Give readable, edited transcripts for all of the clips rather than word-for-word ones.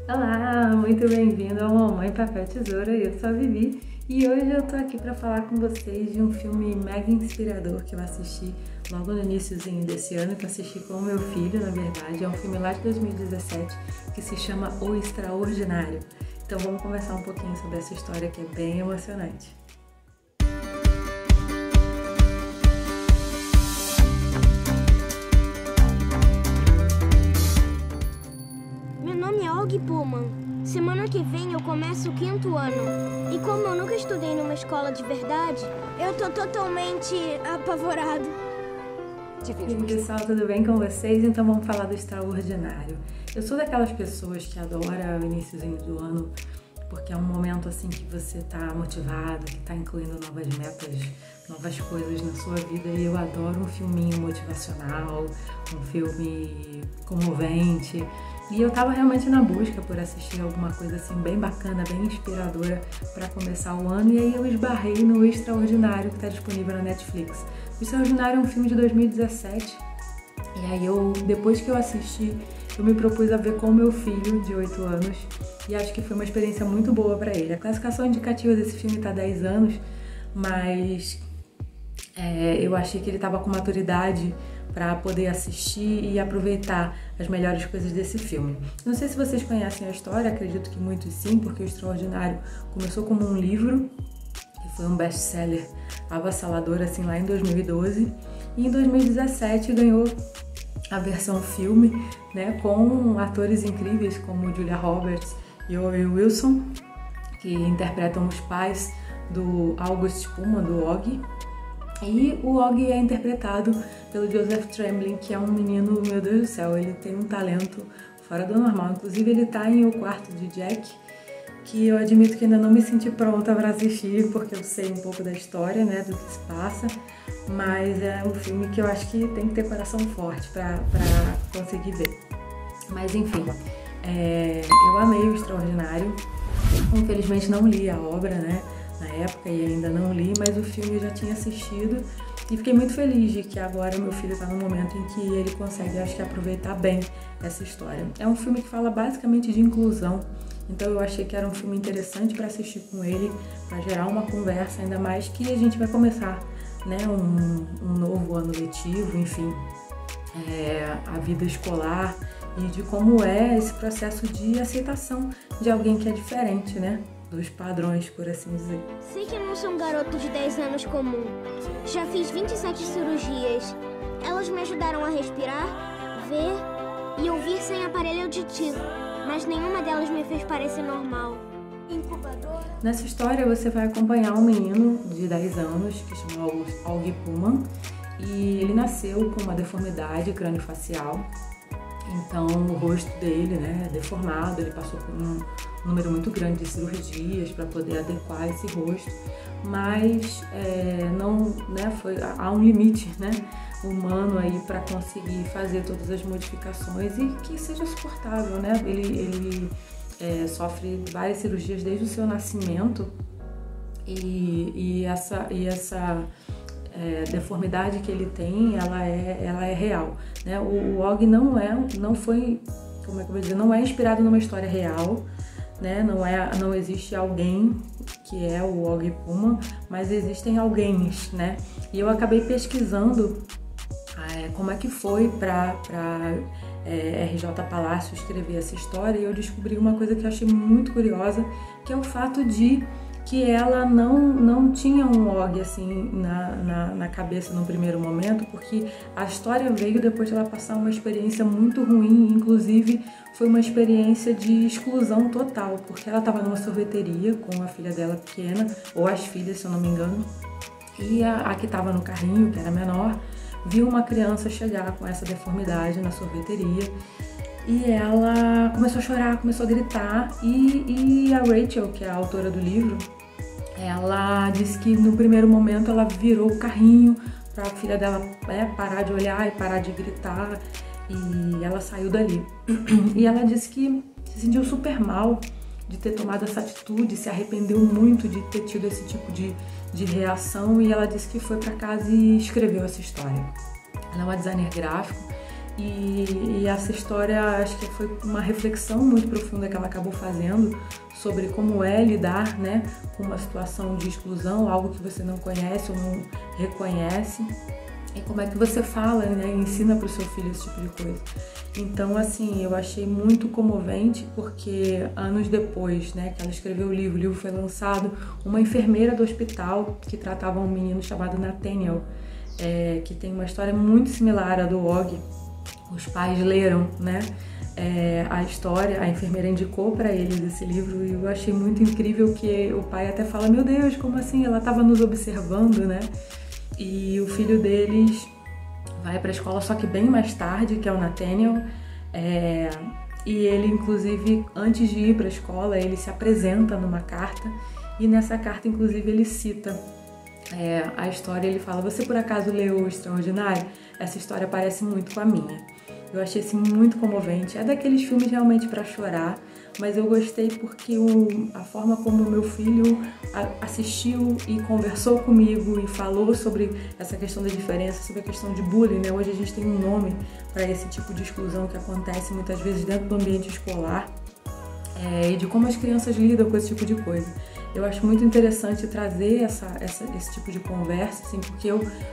Olá, muito bem-vindo ao Mamãe Papel Tesoura, eu sou a Vivi e hoje eu tô aqui para falar com vocês de um filme mega inspirador que eu assisti logo no iniciozinho desse ano, que eu assisti com o meu filho, na verdade. É um filme lá de 2017 que se chama O Extraordinário. Então vamos conversar um pouquinho sobre essa história que é bem emocionante. Og Pullman. Semana que vem eu começo o 5º ano. E como eu nunca estudei numa escola de verdade, eu tô totalmente apavorado. E aí, pessoal, tudo bem com vocês? Então vamos falar do Extraordinário. Eu sou daquelas pessoas que adora o iniciozinho do ano, porque é um momento assim que você tá motivado, que tá incluindo novas metas, novas coisas na sua vida, e eu adoro um filminho motivacional, um filme comovente. E eu tava realmente na busca por assistir alguma coisa assim bem bacana, bem inspiradora para começar o ano, e aí eu esbarrei no Extraordinário, que tá disponível na Netflix. O Extraordinário é um filme de 2017, e aí depois que eu assisti, eu me propus a ver com o meu filho de 8 anos, e acho que foi uma experiência muito boa para ele. A classificação indicativa desse filme tá 10 anos, mas eu achei que ele tava com maturidade para poder assistir e aproveitar as melhores coisas desse filme. Não sei se vocês conhecem a história, acredito que muitos sim, porque o Extraordinário começou como um livro, que foi um best-seller avassalador assim lá em 2012, e em 2017 ganhou a versão filme, né, com atores incríveis como Julia Roberts e Owen Wilson, que interpretam os pais do August Pullman, do Og. E o Og é interpretado pelo Joseph Tremblay, que é um menino, meu Deus do céu, ele tem um talento fora do normal. Inclusive ele tá em O Quarto de Jack, que eu admito que ainda não me senti pronta para assistir, porque eu sei um pouco da história, né, do que se passa, mas é um filme que eu acho que tem que ter coração forte para conseguir ver. Mas enfim, eu amei o Extraordinário. Infelizmente não li a obra, né, na época, e ainda não li, mas o filme eu já tinha assistido e fiquei muito feliz de que agora meu filho está no momento em que ele consegue, acho que, aproveitar bem essa história. É um filme que fala basicamente de inclusão, então eu achei que era um filme interessante para assistir com ele, para gerar uma conversa, ainda mais que a gente vai começar, né, um novo ano letivo, enfim, a vida escolar, e de como é esse processo de aceitação de alguém que é diferente, né, dos padrões, por assim dizer. Sei que não sou um garoto de 10 anos comum. Já fiz 27 cirurgias. Elas me ajudaram a respirar, ver e ouvir sem aparelho auditivo, mas nenhuma delas me fez parecer normal. Incubador. Nessa história você vai acompanhar um menino de 10 anos que se chama Og Pullman, e ele nasceu com uma deformidade craniofacial. Então o rosto dele, né, é deformado, ele passou por um número muito grande de cirurgias para poder adequar esse rosto, mas não, né, há um limite, né, humano aí para conseguir fazer todas as modificações e que seja suportável, né? Ele sofre várias cirurgias desde o seu nascimento, e essa deformidade que ele tem, ela é real, né? O Og não foi, como é que eu vou dizer, não é inspirado numa história real, né? Não existe alguém que é o Og Pullman, mas existem alguéms, né? E eu acabei pesquisando como é que foi para RJ Palácio escrever essa história, e eu descobri uma coisa que eu achei muito curiosa, que é o fato de que ela não tinha um Og assim na cabeça no primeiro momento, porque a história veio depois de ela passar uma experiência muito ruim, inclusive foi uma experiência de exclusão total, porque ela estava numa sorveteria com a filha dela pequena, ou as filhas, se eu não me engano, e a que estava no carrinho, que era menor, viu uma criança chegar com essa deformidade na sorveteria, e ela começou a chorar, começou a gritar, e a Rachel, que é a autora do livro, ela disse que no primeiro momento ela virou o carrinho para a filha dela parar de olhar e parar de gritar, e ela saiu dali. E ela disse que se sentiu super mal de ter tomado essa atitude, se arrependeu muito de ter tido esse tipo de reação, e ela disse que foi para casa e escreveu essa história. Ela é uma designer gráfico E essa história, acho que foi uma reflexão muito profunda que ela acabou fazendo sobre como é lidar, né, com uma situação de exclusão, algo que você não conhece ou não reconhece, e como é que você fala, né, ensina para o seu filho esse tipo de coisa. Então, assim, eu achei muito comovente, porque anos depois, né, que ela escreveu o livro foi lançado, uma enfermeira do hospital que tratava um menino chamado Nathaniel, que tem uma história muito similar à do Og. Os pais leram, né, a história, a enfermeira indicou para eles esse livro e eu achei muito incrível que o pai até fala, meu Deus, como assim? Ela estava nos observando, né? E o filho deles vai para a escola, só que bem mais tarde, que é o Nathaniel, e ele, inclusive, antes de ir para a escola, ele se apresenta numa carta e nessa carta, inclusive, ele cita a história, ele fala, você por acaso leu O Extraordinário? Essa história parece muito com a minha. Eu achei assim muito comovente. É daqueles filmes realmente para chorar, mas eu gostei porque a forma como o meu filho assistiu e conversou comigo e falou sobre essa questão da diferença, sobre a questão de bullying, né? Hoje a gente tem um nome para esse tipo de exclusão que acontece muitas vezes dentro do ambiente escolar, e de como as crianças lidam com esse tipo de coisa. Eu acho muito interessante trazer esse tipo de conversa, assim, porque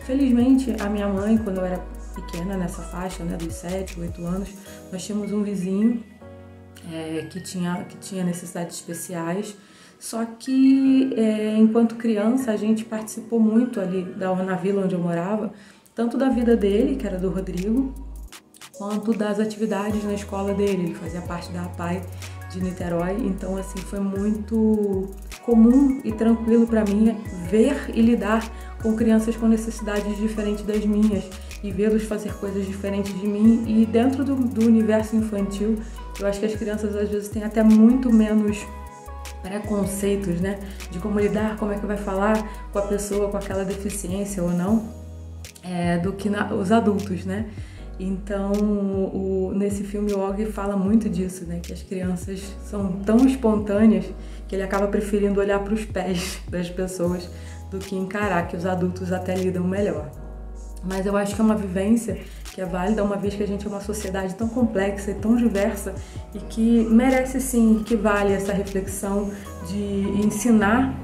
felizmente, a minha mãe, quando eu era pequena, nessa faixa, né, dos 7, 8 anos, nós tínhamos um vizinho que tinha necessidades especiais, só que enquanto criança a gente participou muito ali na vila onde eu morava, tanto da vida dele, que era do Rodrigo, quanto das atividades na escola dele. Ele fazia parte da APAE de Niterói, então assim foi muito comum e tranquilo para mim ver e lidar com crianças com necessidades diferentes das minhas e vê-los fazer coisas diferentes de mim. E dentro do universo infantil, eu acho que as crianças às vezes têm até muito menos preconceitos, né, de como lidar, como é que vai falar com a pessoa com aquela deficiência ou não, do que os adultos, né? Então, nesse filme o Og fala muito disso, né? Que as crianças são tão espontâneas que ele acaba preferindo olhar para os pés das pessoas do que encarar, que os adultos até lidam melhor. Mas eu acho que é uma vivência que é válida, uma vez que a gente é uma sociedade tão complexa e tão diversa e que merece sim, que vale essa reflexão de ensinar,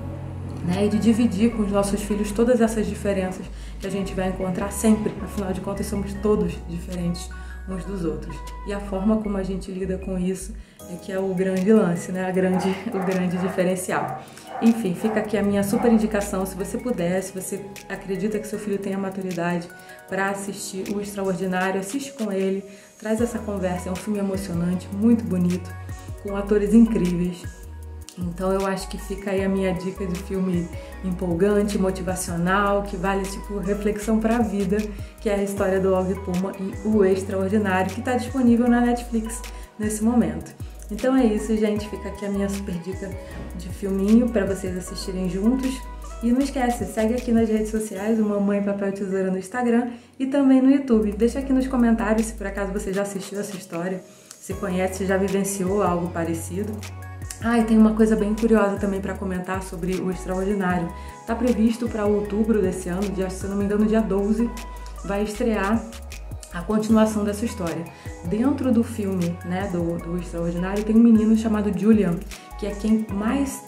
né, e de dividir com os nossos filhos todas essas diferenças que a gente vai encontrar sempre. Afinal de contas, somos todos diferentes uns dos outros. E a forma como a gente lida com isso é que é o grande lance, né? O grande diferencial. Enfim, fica aqui a minha super indicação. Se você puder, se você acredita que seu filho tenha maturidade para assistir O Extraordinário, assiste com ele, traz essa conversa. É um filme emocionante, muito bonito, com atores incríveis. Então eu acho que fica aí a minha dica de filme empolgante, motivacional, que vale tipo reflexão para a vida, que é a história do Og Puma e O Extraordinário, que está disponível na Netflix nesse momento. Então é isso, gente, fica aqui a minha super dica de filminho para vocês assistirem juntos. E não esquece, segue aqui nas redes sociais, o Mamãe Papel Tesoura no Instagram e também no YouTube. Deixa aqui nos comentários se por acaso você já assistiu essa história, se conhece, se já vivenciou algo parecido. E tem uma coisa bem curiosa também para comentar sobre O Extraordinário. Está previsto para outubro desse ano, se eu não me engano, dia 12, vai estrear a continuação dessa história. Dentro do filme, né, do Extraordinário, tem um menino chamado Julian, que é quem mais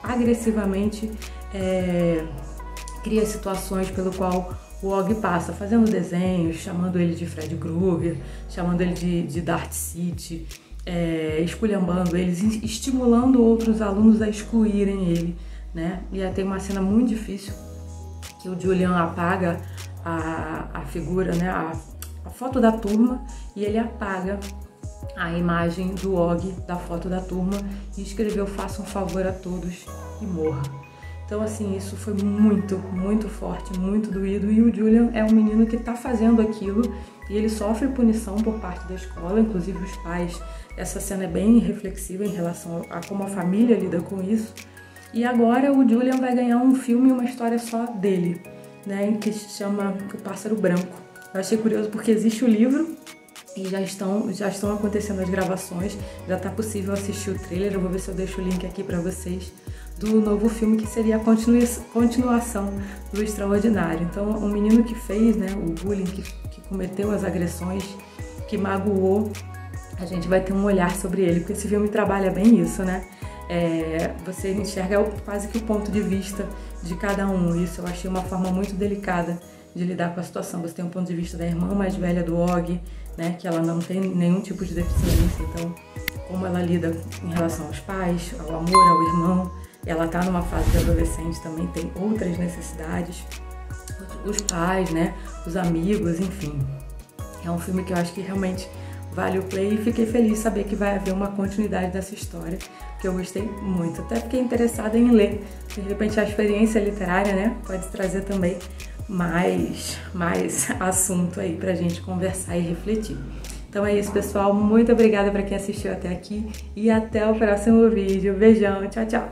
agressivamente cria situações pelo qual o Og passa, fazendo desenhos, chamando ele de Fred Krueger, chamando ele de Darth City, esculhambando eles, estimulando outros alunos a excluírem ele, né? E aí tem uma cena muito difícil que o Julian apaga a figura, né? A foto da turma, e ele apaga a imagem do Og da foto da turma e escreveu: faça um favor a todos e morra. Então, assim, isso foi muito, muito forte, muito doído. E o Julian é um menino que tá fazendo aquilo e ele sofre punição por parte da escola, inclusive os pais. Essa cena é bem reflexiva em relação a como a família lida com isso. E agora o Julian vai ganhar um filme, uma história só dele, né, que se chama O Pássaro Branco. Eu achei curioso porque existe o livro e já estão acontecendo as gravações, já tá possível assistir o trailer. Eu vou ver se eu deixo o link aqui para vocês do novo filme, que seria a continuação do Extraordinário. Então, o menino que fez, né, o bullying, que cometeu as agressões, que magoou, a gente vai ter um olhar sobre ele, porque esse filme trabalha bem isso, né? Você enxerga quase que o ponto de vista de cada um. Isso eu achei uma forma muito delicada de lidar com a situação. Você tem um ponto de vista da irmã mais velha do Og, né? Que ela não tem nenhum tipo de deficiência, então como ela lida em relação aos pais, ao amor, ao irmão. Ela tá numa fase de adolescente também, tem outras necessidades. Os pais, né? Os amigos, enfim. É um filme que eu acho que realmente vale o play e fiquei feliz de saber que vai haver uma continuidade dessa história, que eu gostei muito. Até fiquei interessada em ler. De repente a experiência literária, né, pode trazer também mais assunto aí pra gente conversar e refletir. Então é isso, pessoal. Muito obrigada para quem assistiu até aqui e até o próximo vídeo. Beijão, tchau, tchau!